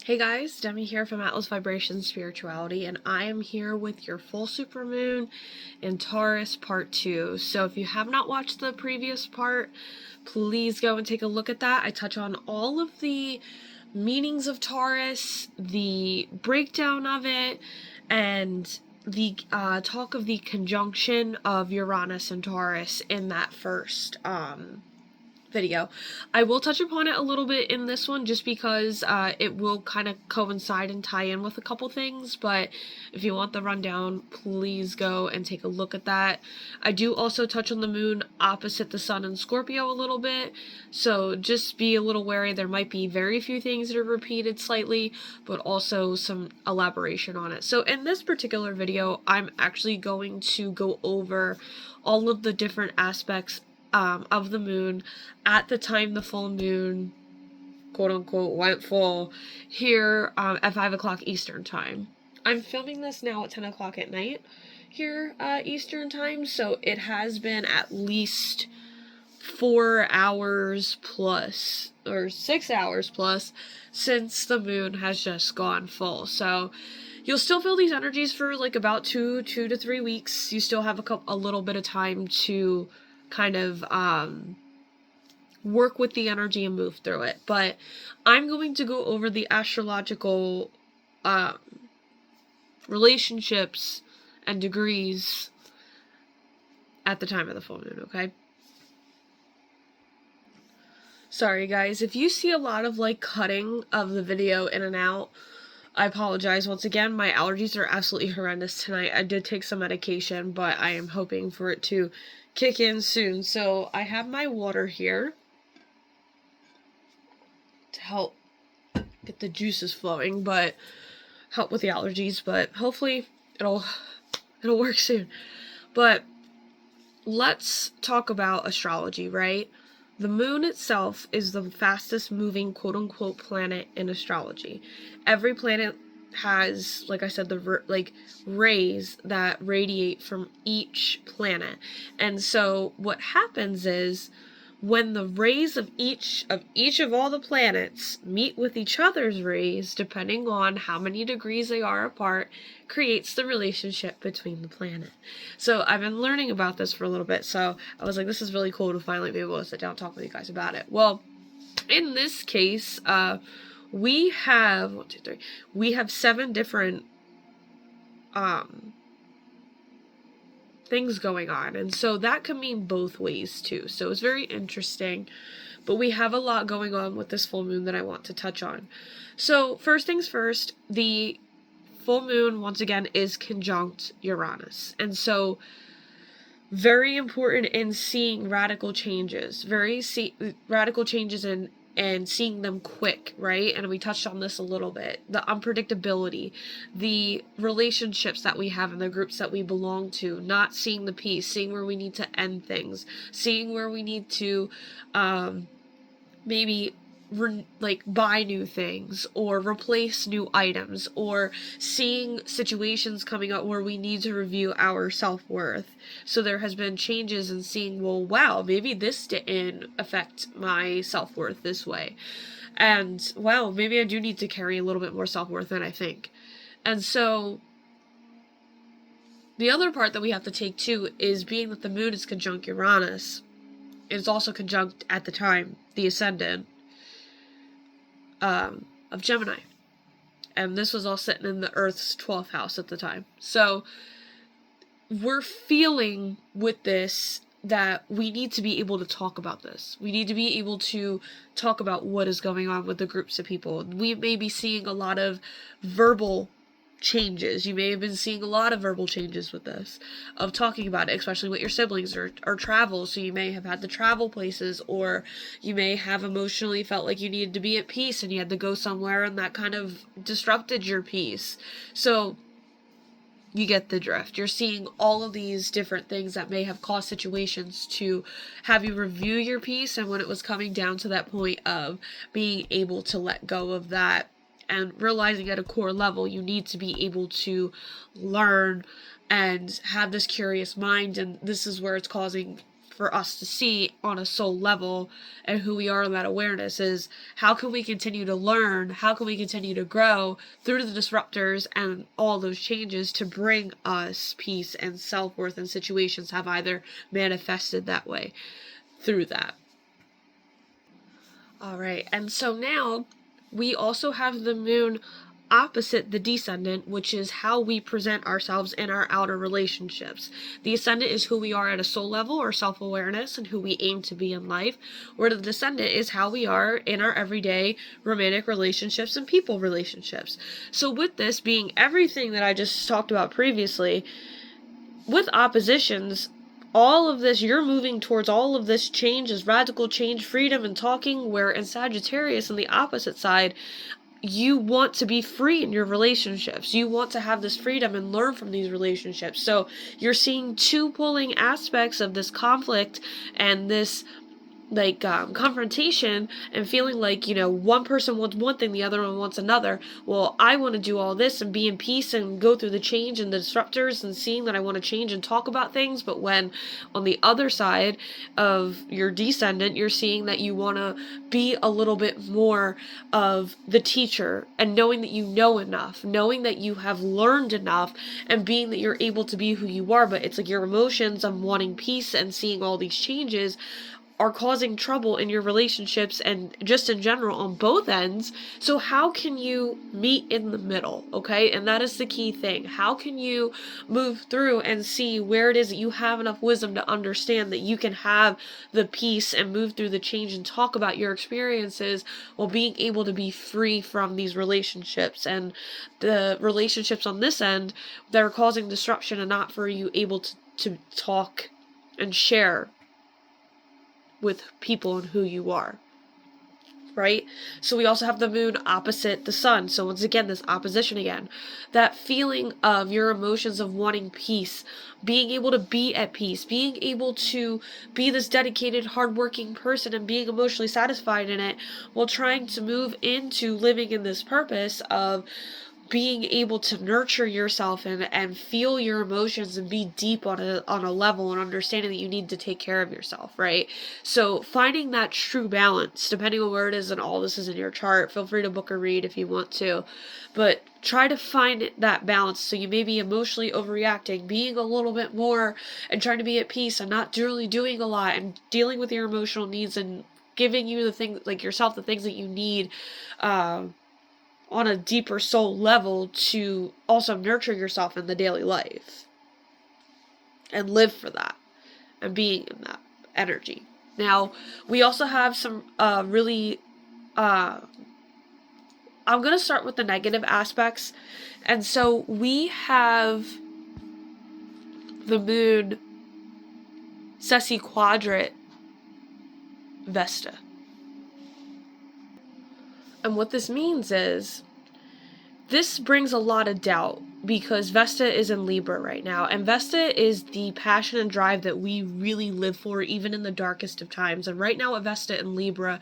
Hey guys, Demi here from Atlas Vibration Spirituality, and I am here with your full supermoon in Taurus part 2. So if you have not watched the previous part, please go and take a look at that. I touch on all of the meanings of Taurus, the breakdown of it, and the talk of the conjunction of Uranus and Taurus in that first video. I will touch upon it a little bit in this one just because it will kind of coincide and tie in with a couple things, but if you want the rundown, please go and take a look at that. I do also touch on the moon opposite the sun in Scorpio a little bit, so just be a little wary. There might be very few things that are repeated slightly, but also some elaboration on it. So in this particular video, I'm actually going to go over all of the different aspects of the moon at the time the full moon, quote unquote, went full here at 5 o'clock Eastern time. I'm filming this now at 10 o'clock at night here Eastern time, so it has been at least 4 hours plus, or 6 hours plus, since the moon has just gone full. So you'll still feel these energies for like about 2 to 3 weeks. You still have a little bit of time to kind of work with the energy and move through it. But I'm going to go over the astrological relationships and degrees at the time of the full moon, okay? Sorry guys, if you see a lot of like cutting of the video in and out, I apologize. Once again, my allergies are absolutely horrendous tonight. I did take some medication, but I am hoping for it to kick in soon. So I have my water here to help get the juices flowing, but help with the allergies, but hopefully it'll work soon. But let's talk about astrology, right? The moon itself is the fastest moving quote unquote planet in astrology. Every planet has, like I said, the rays that radiate from each planet. And so what happens is when the rays of each of all the planets meet with each other's rays, depending on how many degrees they are apart, creates the relationship between the planet. So I've been learning about this for a little bit, so I was like, this is really cool to finally be able to sit down and talk with you guys about it. Well, in this case, we have 7 different things going on, and so that can mean both ways too. So it's very interesting, but we have a lot going on with this full moon that I want to touch on. So first things first, the full moon once again is conjunct Uranus, and so very important in seeing radical changes, radical changes and seeing them quick, right? And we touched on this a little bit. The unpredictability, the relationships that we have in the groups that we belong to, not seeing the peace, seeing where we need to end things, seeing where we need to maybe buy new things or replace new items, or seeing situations coming up where we need to review our self-worth. So there has been changes in seeing, well, wow, maybe this didn't affect my self-worth this way, and wow, maybe I do need to carry a little bit more self-worth than I think. And so the other part that we have to take too is, being that the moon is conjunct Uranus, it is also conjunct at the time the ascendant of Gemini, and this was all sitting in the Earth's 12th house at the time. So we're feeling with this that we need to be able to talk about this. We need to be able to talk about what is going on with the groups of people. We may be seeing a lot of verbal changes. You may have been seeing a lot of verbal changes with this, of talking about it, especially with your siblings, or travel. So you may have had to travel places, or you may have emotionally felt like you needed to be at peace and you had to go somewhere, and that kind of disrupted your peace. So you get the drift. You're seeing all of these different things that may have caused situations to have you review your peace, and when it was coming down to that point of being able to let go of that and realizing at a core level you need to be able to learn and have this curious mind, and this is where it's causing for us to see on a soul level and who we are in that awareness is how can we continue to learn, how can we continue to grow through the disruptors and all those changes to bring us peace and self-worth, and situations have either manifested that way through that. All right, and so now we also have the moon opposite the descendant, which is how we present ourselves in our outer relationships. The ascendant is who we are at a soul level or self-awareness and who we aim to be in life, where the descendant is how we are in our everyday romantic relationships and people relationships. So with this being everything that I just talked about previously, with oppositions, all of this, you're moving towards all of this change, is radical change, freedom, and talking, where in Sagittarius, on the opposite side, you want to be free in your relationships. You want to have this freedom and learn from these relationships. So you're seeing two pulling aspects of this conflict and this confrontation, and feeling like, one person wants one thing, the other one wants another. Well, I want to do all this and be in peace and go through the change and the disruptors and seeing that I want to change and talk about things. But when on the other side of your descendant, you're seeing that you want to be a little bit more of the teacher and knowing that you know enough, knowing that you have learned enough, and being that you're able to be who you are. But it's like your emotions of wanting peace and seeing all these changes are causing trouble in your relationships and just in general on both ends. So how can you meet in the middle? Okay. And that is the key thing. How can you move through and see where it is that you have enough wisdom to understand that you can have the peace and move through the change and talk about your experiences while being able to be free from these relationships and the relationships on this end that are causing disruption, and not for you able to talk and share with people and who you are, right? So we also have the moon opposite the sun. So once again, this opposition again, that feeling of your emotions of wanting peace, being able to be at peace, being able to be this dedicated, hardworking person and being emotionally satisfied in it, while trying to move into living in this purpose of being able to nurture yourself and feel your emotions and be deep on a level and understanding that you need to take care of yourself, right? So finding that true balance, depending on where it is, and all this is in your chart, feel free to book a read if you want to, but try to find that balance. So you may be emotionally overreacting, being a little bit more and trying to be at peace and not really doing a lot and dealing with your emotional needs and giving you the things, like yourself, the things that you need, on a deeper soul level to also nurture yourself in the daily life and live for that and being in that energy. Now, we also have some really, I'm going to start with the negative aspects. And so we have the moon Ceci quadrant Vesta. And what this means is, this brings a lot of doubt because Vesta is in Libra right now, and Vesta is the passion and drive that we really live for even in the darkest of times. And right now with Vesta in Libra,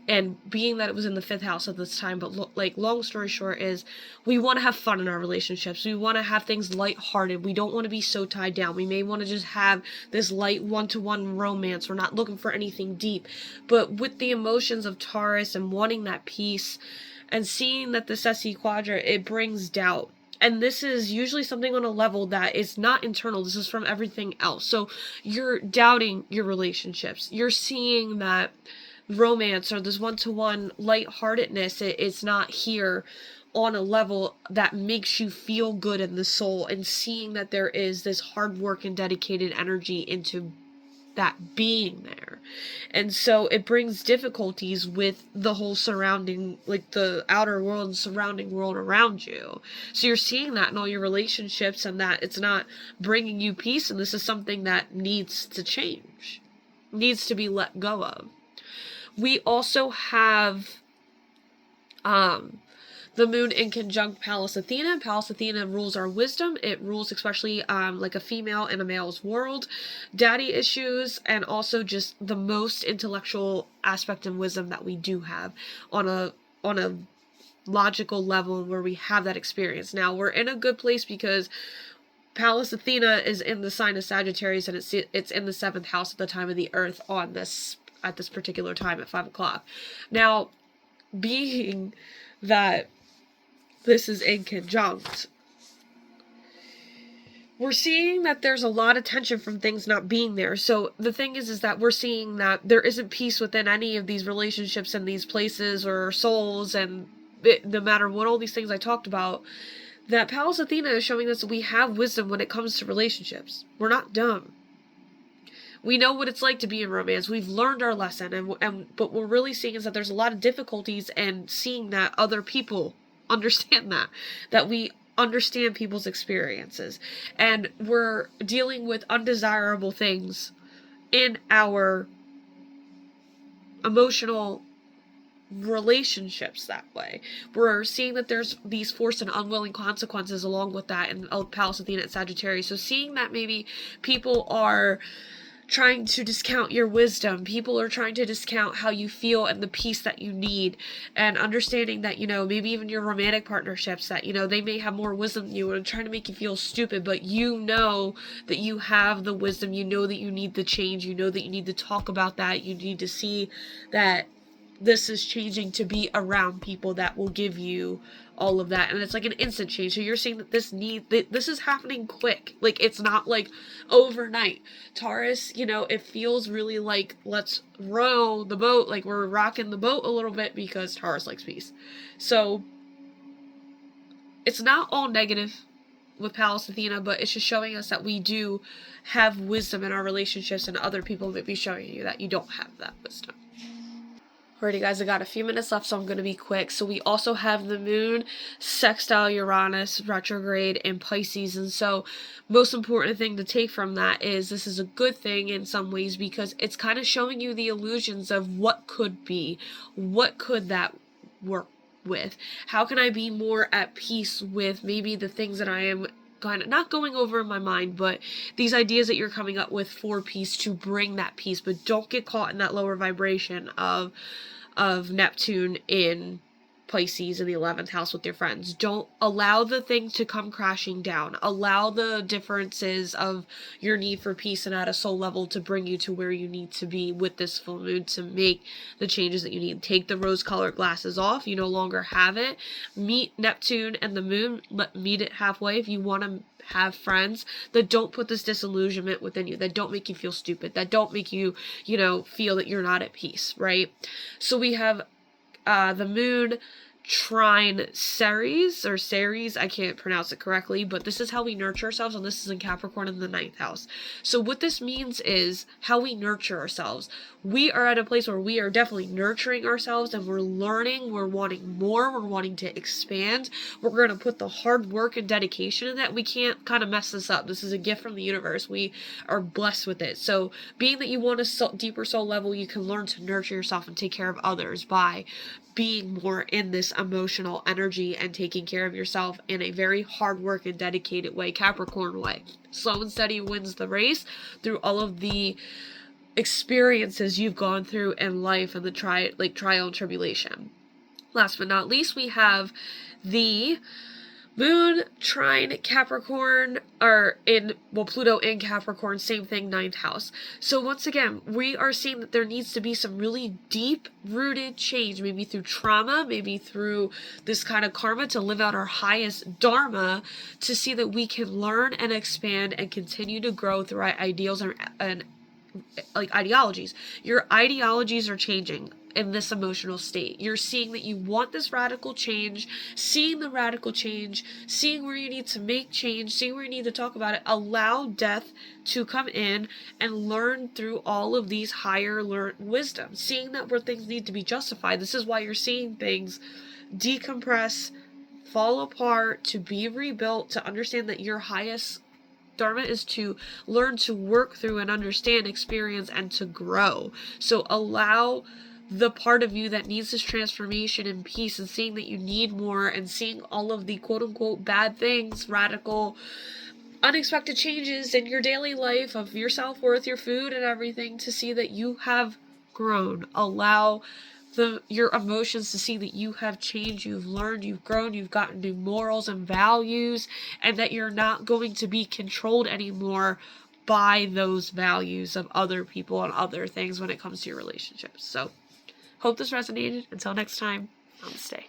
and being that it was in the 5th house at this time, but long story short is, we want to have fun in our relationships. We want to have things lighthearted. We don't want to be so tied down. We may want to just have this light one-to-one romance. We're not looking for anything deep. But with the emotions of Taurus and wanting that peace and seeing that the Ceci quadrant, it brings doubt. And this is usually something on a level that is not internal. This is from everything else. So you're doubting your relationships. You're seeing that romance or this one-to-one lightheartedness, it's not here on a level that makes you feel good in the soul, and seeing that there is this hard work and dedicated energy into that being there. And so it brings difficulties with the whole surrounding, like the outer world and surrounding world around you. So you're seeing that in all your relationships, and that it's not bringing you peace, and this is something that needs to change, needs to be let go of. We also have the moon in conjunct Pallas Athena. Pallas Athena rules our wisdom. It rules especially like a female in a male's world, daddy issues, and also just the most intellectual aspect and wisdom that we do have on a logical level where we have that experience. Now we're in a good place because Pallas Athena is in the sign of Sagittarius, and it's in the 7th house at the time of the Earth at this particular time at 5 o'clock. Now, being that this is in conjunct, we're seeing that there's a lot of tension from things not being there. So the thing is that we're seeing that there isn't peace within any of these relationships and these places or souls, and no matter what all these things I talked about, that Pallas Athena is showing us that we have wisdom when it comes to relationships. We're not dumb. We know what it's like to be in romance. We've learned our lesson, but what we're really seeing is that there's a lot of difficulties and seeing that other people understand that we understand people's experiences, and we're dealing with undesirable things in our emotional relationships that way. We're seeing that there's these forced and unwilling consequences along with that in Pallas Athena and Sagittarius. So seeing that maybe people are trying to discount your wisdom, people are trying to discount how you feel and the peace that you need, and understanding that, maybe even your romantic partnerships, that, they may have more wisdom than you and trying to make you feel stupid, but you know that you have the wisdom, you know that you need the change, you know that you need to talk about that, you need to see that this is changing to be around people that will give you all of that, and it's like an instant change. So you're seeing that this is happening quick. Like, it's not like overnight. Taurus, it feels really like, let's row the boat, like we're rocking the boat a little bit, because Taurus likes peace. So it's not all negative with Pallas Athena, but it's just showing us that we do have wisdom in our relationships, and other people may be showing you that you don't have that wisdom. Alrighty guys, I got a few minutes left, so I'm going to be quick. So we also have the moon sextile Uranus retrograde in Pisces, and so most important thing to take from that is this is a good thing in some ways, because it's kind of showing you the illusions of what could be, what could that work with, how can I be more at peace with maybe the things that I am kind of not going over in my mind, but these ideas that you're coming up with for peace, to bring that peace. But don't get caught in that lower vibration of Neptune in Pisces in the 11th house with your friends. Don't allow the thing to come crashing down. Allow the differences of your need for peace and at a soul level to bring you to where you need to be with this full moon to make the changes that you need. Take the rose-colored glasses off. You no longer have it. Meet Neptune and the moon. Meet it halfway. If you want to have friends that don't put this disillusionment within you, that don't make you feel stupid, that don't make you, feel that you're not at peace, right? So we have the moon trine Ceres, I can't pronounce it correctly, but this is how we nurture ourselves, and this is in Capricorn in the 9th house. So what this means is how we nurture ourselves. We are at a place where we are definitely nurturing ourselves, and we're learning, we're wanting more, we're wanting to expand. We're going to put the hard work and dedication in that. We can't kind of mess this up. This is a gift from the universe. We are blessed with it. So being that you want a deeper soul level, you can learn to nurture yourself and take care of others by being more in this emotional energy and taking care of yourself in a very hard work and dedicated way, Capricorn way. Slow and steady wins the race through all of the experiences you've gone through in life and the trial and tribulation. Last but not least, we have the moon trine Capricorn, Pluto in Capricorn, same thing, 9th house. So once again, we are seeing that there needs to be some really deep rooted change, maybe through trauma, maybe through this kind of karma, to live out our highest dharma, to see that we can learn and expand and continue to grow through our ideals and ideologies. Your ideologies are changing in this emotional state. You're seeing that you want this radical change, seeing the radical change, seeing where you need to make change, seeing where you need to talk about it. Allow death to come in and learn through all of these higher learned wisdom, seeing that where things need to be justified. This is why you're seeing things decompress, fall apart, to be rebuilt, to understand that your highest dharma is to learn to work through and understand, experience, and to grow. So allow the part of you that needs this transformation and peace, and seeing that you need more, and seeing all of the quote-unquote bad things, radical, unexpected changes in your daily life of your self-worth, your food, and everything, to see that you have grown. Allow your emotions to see that you have changed, you've learned, you've grown, you've gotten new morals and values, and that you're not going to be controlled anymore by those values of other people and other things when it comes to your relationships. So, hope this resonated. Until next time, namaste.